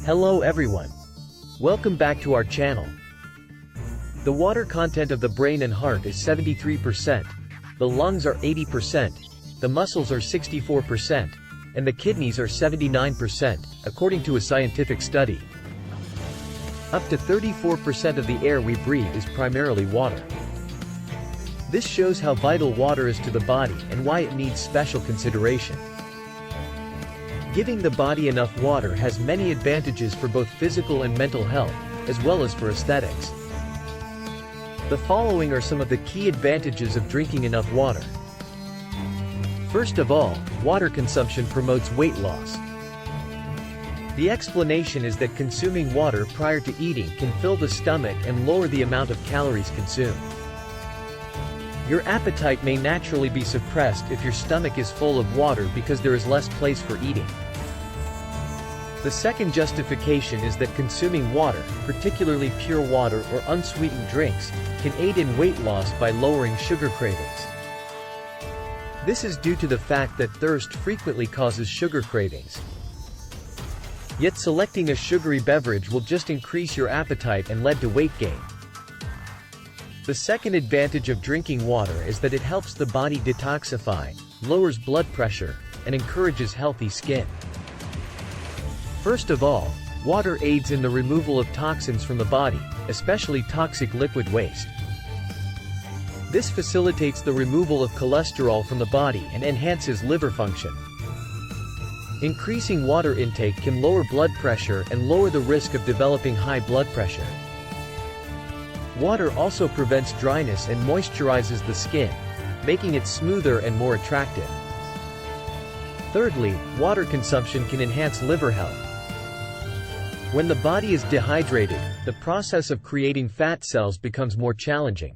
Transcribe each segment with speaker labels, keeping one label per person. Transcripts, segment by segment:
Speaker 1: Hello everyone. Welcome back to our channel. The water content of the brain and heart is 73%, the lungs are 80%, the muscles are 64%, and the kidneys are 79%, according to a scientific study. Up to 34% of the air we breathe is primarily water. This shows how vital water is to the body and why it needs special consideration. Giving the body enough water has many advantages for both physical and mental health, as well as for aesthetics. The following are some of the key advantages of drinking enough water. First of all, water consumption promotes weight loss. The explanation is that consuming water prior to eating can fill the stomach and lower the amount of calories consumed. Your appetite may naturally be suppressed if your stomach is full of water because there is less place for eating. The second justification is that consuming water, particularly pure water or unsweetened drinks, can aid in weight loss by lowering sugar cravings. This is due to the fact that thirst frequently causes sugar cravings. Yet selecting a sugary beverage will just increase your appetite and lead to weight gain. The second advantage of drinking water is that it helps the body detoxify, lowers blood pressure, and encourages healthy skin. First of all, water aids in the removal of toxins from the body, especially toxic liquid waste. This facilitates the removal of cholesterol from the body and enhances liver function. Increasing water intake can lower blood pressure and lower the risk of developing high blood pressure. Water also prevents dryness and moisturizes the skin, making it smoother and more attractive. Thirdly, water consumption can enhance liver health. When the body is dehydrated, the process of creating fat cells becomes more challenging.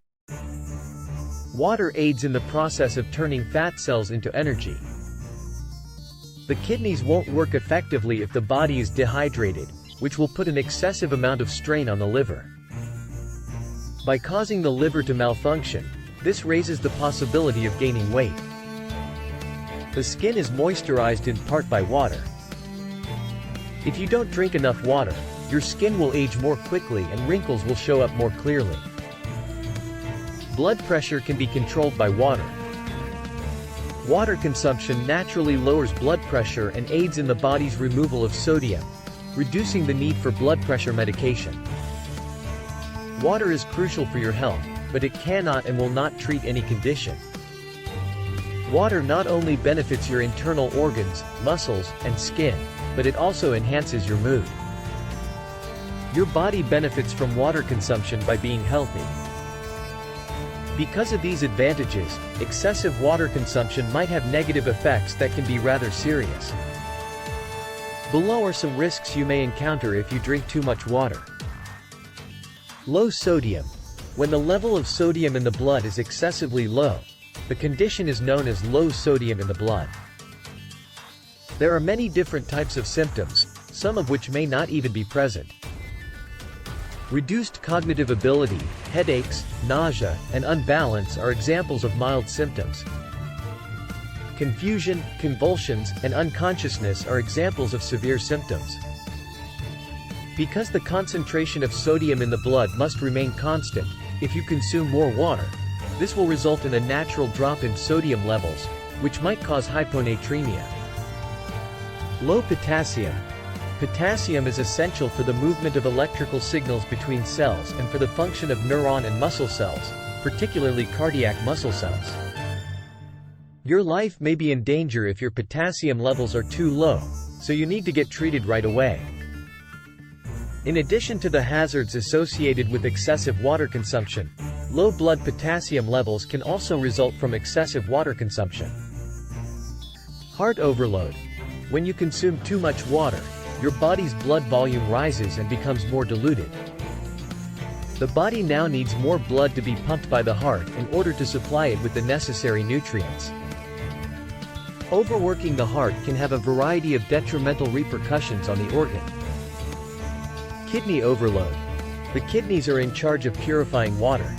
Speaker 1: Water aids in the process of turning fat cells into energy. The kidneys won't work effectively if the body is dehydrated, which will put an excessive amount of strain on the liver. By causing the liver to malfunction, this raises the possibility of gaining weight. The skin is moisturized in part by water. If you don't drink enough water, your skin will age more quickly and wrinkles will show up more clearly. Blood pressure can be controlled by water. Water consumption naturally lowers blood pressure and aids in the body's removal of sodium, reducing the need for blood pressure medication. Water is crucial for your health, but it cannot and will not treat any condition. Water not only benefits your internal organs, muscles, and skin, but it also enhances your mood. Your body benefits from water consumption by being healthy. Because of these advantages, excessive water consumption might have negative effects that can be rather serious. Below are some risks you may encounter if you drink too much water. Low sodium. When the level of sodium in the blood is excessively low, the condition is known as low sodium in the blood. There are many different types of symptoms, some of which may not even be present. Reduced cognitive ability, headaches, nausea, and unbalance are examples of mild symptoms. Confusion, convulsions, and unconsciousness are examples of severe symptoms. Because the concentration of sodium in the blood must remain constant, if you consume more water, this will result in a natural drop in sodium levels, which might cause hyponatremia. Low potassium. Potassium is essential for the movement of electrical signals between cells and for the function of neuron and muscle cells, particularly cardiac muscle cells. Your life may be in danger if your potassium levels are too low, so you need to get treated right away. In addition to the hazards associated with excessive water consumption, low blood potassium levels can also result from excessive water consumption. Heart overload. When you consume too much water, your body's blood volume rises and becomes more diluted. The body now needs more blood to be pumped by the heart in order to supply it with the necessary nutrients. Overworking the heart can have a variety of detrimental repercussions on the organ. Kidney overload. The kidneys are in charge of purifying water.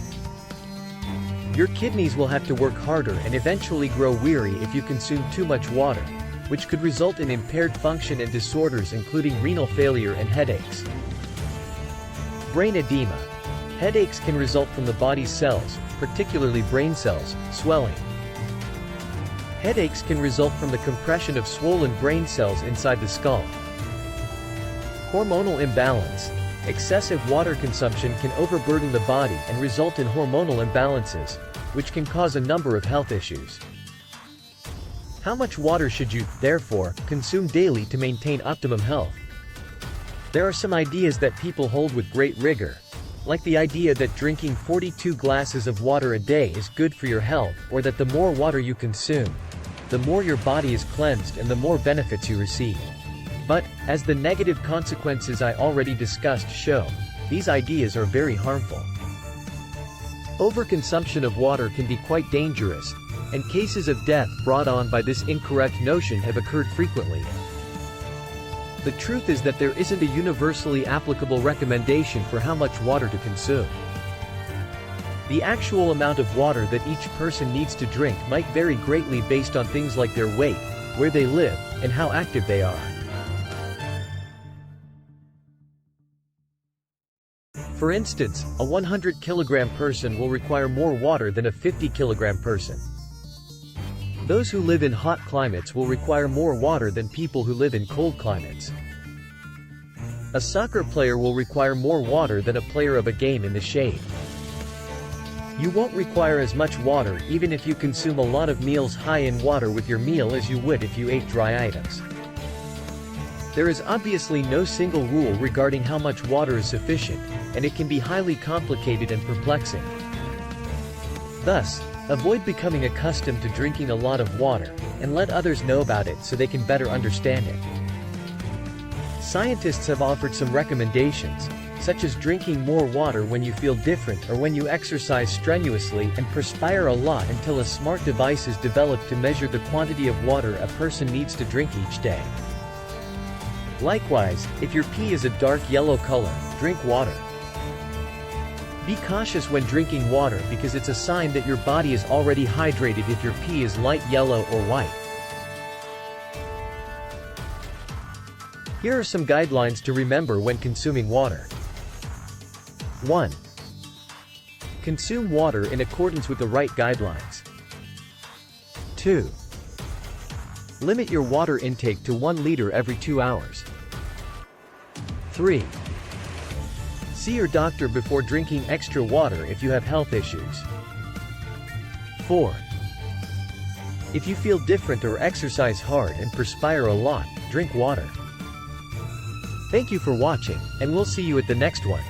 Speaker 1: Your kidneys will have to work harder and eventually grow weary if you consume too much water, which could result in impaired function and disorders including renal failure and headaches. Brain edema. Headaches can result from the body's cells, particularly brain cells, swelling. Headaches can result from the compression of swollen brain cells inside the skull. Hormonal imbalance. Excessive water consumption can overburden the body and result in hormonal imbalances, which can cause a number of health issues. How much water should you, therefore, consume daily to maintain optimum health? There are some ideas that people hold with great rigor, like the idea that drinking 42 glasses of water a day is good for your health, or that the more water you consume, the more your body is cleansed and the more benefits you receive. But, as the negative consequences I already discussed show, these ideas are very harmful. Overconsumption of water can be quite dangerous, and cases of death brought on by this incorrect notion have occurred frequently. The truth is that there isn't a universally applicable recommendation for how much water to consume. The actual amount of water that each person needs to drink might vary greatly based on things like their weight, where they live, and how active they are. For instance, a 100-kilogram person will require more water than a 50-kilogram person. Those who live in hot climates will require more water than people who live in cold climates. A soccer player will require more water than a player of a game in the shade. You won't require as much water even if you consume a lot of meals high in water with your meal as you would if you ate dry items. There is obviously no single rule regarding how much water is sufficient, and it can be highly complicated and perplexing. Thus, avoid becoming accustomed to drinking a lot of water, and let others know about it so they can better understand it. Scientists have offered some recommendations, such as drinking more water when you feel different or when you exercise strenuously and perspire a lot until a smart device is developed to measure the quantity of water a person needs to drink each day. Likewise, if your pee is a dark yellow color, drink water. Be cautious when drinking water because it's a sign that your body is already hydrated if your pee is light yellow or white. Here are some guidelines to remember when consuming water. 1. Consume water in accordance with the right guidelines. 2. Limit your water intake to 1 liter every 2 hours. 3. See your doctor before drinking extra water if you have health issues. 4. If you feel different or exercise hard and perspire a lot, drink water. Thank you for watching, and we'll see you at the next one.